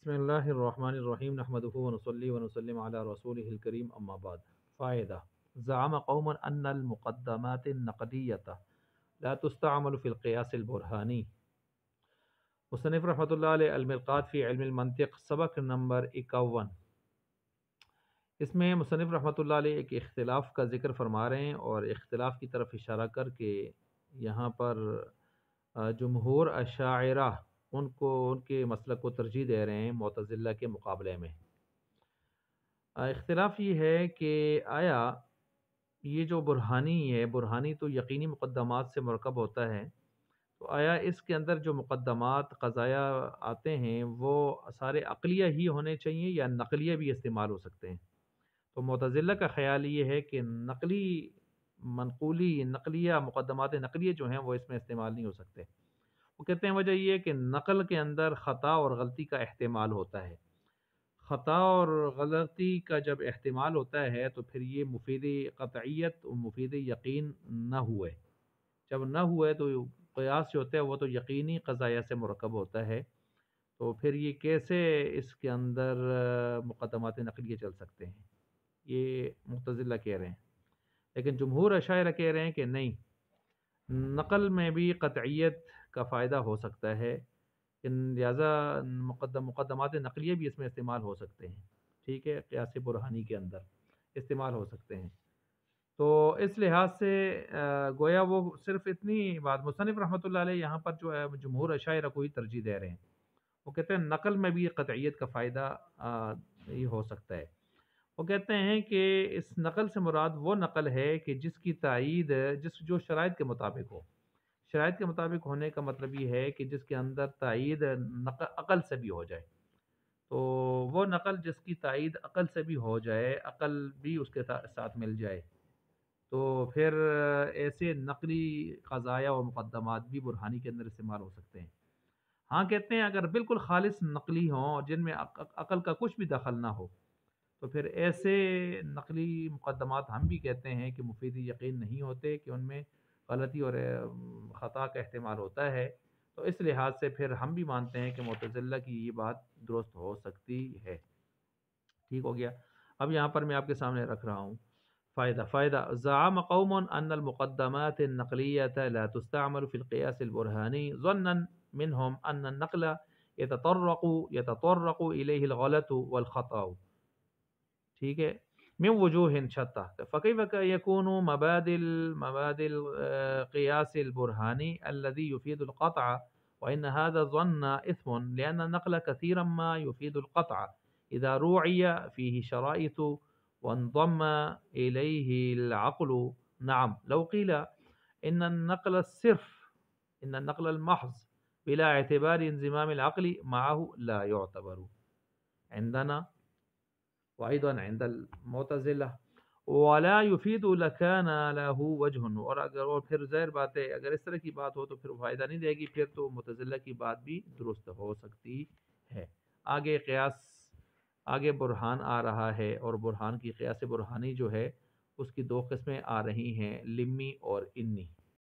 بسم اللہ الرحمن الرحیم نحمدہ ونصلی ونسلم علی رسولہ الکریم اما بعد فائدہ زعم قوم ان المقدمات النقدیۃ لا تستعمل فی القیاس البرہانی مصنف رحمۃ اللہ علیہ المرقات فی علم المنطق سبق نمبر 51۔ اس میں مصنف رحمۃ اللہ علیہ ایک اختلاف کا ذکر فرما رہے ہیں اور اختلاف کی طرف اشارہ کر کے یہاں پر جمہور اشاعرہ ان کے مسلک کو ترجیح دے رہے ہیں معتزلہ کے مقابلے میں۔ اختلاف یہ ہے کہ آیا یہ جو برہانی ہے، برہانی تو یقینی مقدمات سے مرکب ہوتا ہے، تو آیا اس کے اندر جو مقدمات قضایا آتے ہیں وہ سارے عقلیہ ہی ہونے چاہیے یا نقلیہ بھی استعمال ہو سکتے ہیں؟ تو معتزلہ کا خیال یہ ہے کہ نقلی منقولی نقلیہ مقدمات نقلیہ جو ہیں وہ اس میں استعمال نہیں ہو سکتے۔ وہ کہتے ہیں وجہ یہ ہے کہ نقل کے اندر خطا اور غلطی کا احتمال ہوتا ہے۔ خطا اور غلطی کا جب احتمال ہوتا ہے تو پھر یہ مفید قطعیت و مفید یقین نہ ہوئے، جب نہ ہوئے تو قیاس جو ہوتا ہے وہ تو یقینی قضایا سے مرکب ہوتا ہے، تو پھر یہ کیسے اس کے اندر مقدمات نقلیہ چل سکتے ہیں؟ یہ معتزلہ کہہ رہے ہیں، لیکن جمہور اشاعرہ کہہ رہے ہیں کہ نہیں، نقل میں بھی قطعیت کا فائدہ ہو سکتا ہے، لہذا مقدمات نقلیہ بھی اس میں استعمال ہو سکتے ہیں، ٹھیک ہے، قیاس برہانی کے اندر استعمال ہو سکتے ہیں۔ تو اس لحاظ سے گویا وہ صرف اتنی بات مصنف رحمۃ اللہ علیہ یہاں پر جو ہے جمہور اشاعرہ کو ہی ترجیح دے رہے ہیں۔ وہ کہتے ہیں نقل میں بھی قطعیت کا فائدہ یہ ہو سکتا ہے۔ وہ کہتے ہیں کہ اس نقل سے مراد وہ نقل ہے کہ جس کی تائید جو شرائط کے مطابق ہو۔ شرائط کے مطابق ہونے کا مطلب یہ ہے کہ جس کے اندر تائید عقل سے بھی ہو جائے، تو وہ نقل جس کی تائید عقل سے بھی ہو جائے، عقل بھی اس کے ساتھ مل جائے، تو پھر ایسے نقلی قضایا اور مقدمات بھی برہانی کے اندر استعمال ہو سکتے ہیں۔ ہاں کہتے ہیں اگر بالکل خالص نقلی ہوں اور جن میں عقل کا کچھ بھی دخل نہ ہو، تو پھر ایسے نقلی مقدمات ہم بھی کہتے ہیں کہ مفید یقین نہیں ہوتے، کہ ان میں غلطی اور خطا کا احتمال ہوتا ہے۔ تو اس لحاظ سے پھر ہم بھی مانتے ہیں کہ معتزلہ کی یہ بات درست ہو سکتی ہے۔ ٹھیک ہو گیا۔ اب یہاں پر میں آپ کے سامنے رکھ رہا ہوں فائدہ زعم قوم ان المقدمات النقلیة لا تستعمل في القياس البرهاني ظنا منهم ان النقل يتطرق اليه الغلط والخطأ، ٹھیک ہے، من وجوہ شتى، فكيف يكون مبادئ القياس البرهاني الذي يفيد القطع وإن هذا ظن إثم لأن النقل كثيرا ما يفيد القطع إذا روعي فيه شرائط وانضم إليه العقل؟ نعم، لو قيل إن النقل المحض بلا اعتبار انضمام العقل معه لا يعتبر عندنا وأيضا عند المعتزلة ولا يفيد لكان له وجه، اور پھر ظاہر بات ہے اگر اس طرح کی بات ہو تو پھر فائدہ نہیں دے گی، پھر تو معتزلہ کی بات بھی درست ہو سکتی ہے۔ آگے برہان آ رہا ہے، اور برہان کی قیاس برہانی جو ہے اس کی دو قسمیں آ رہی ہیں، لمی اور انی۔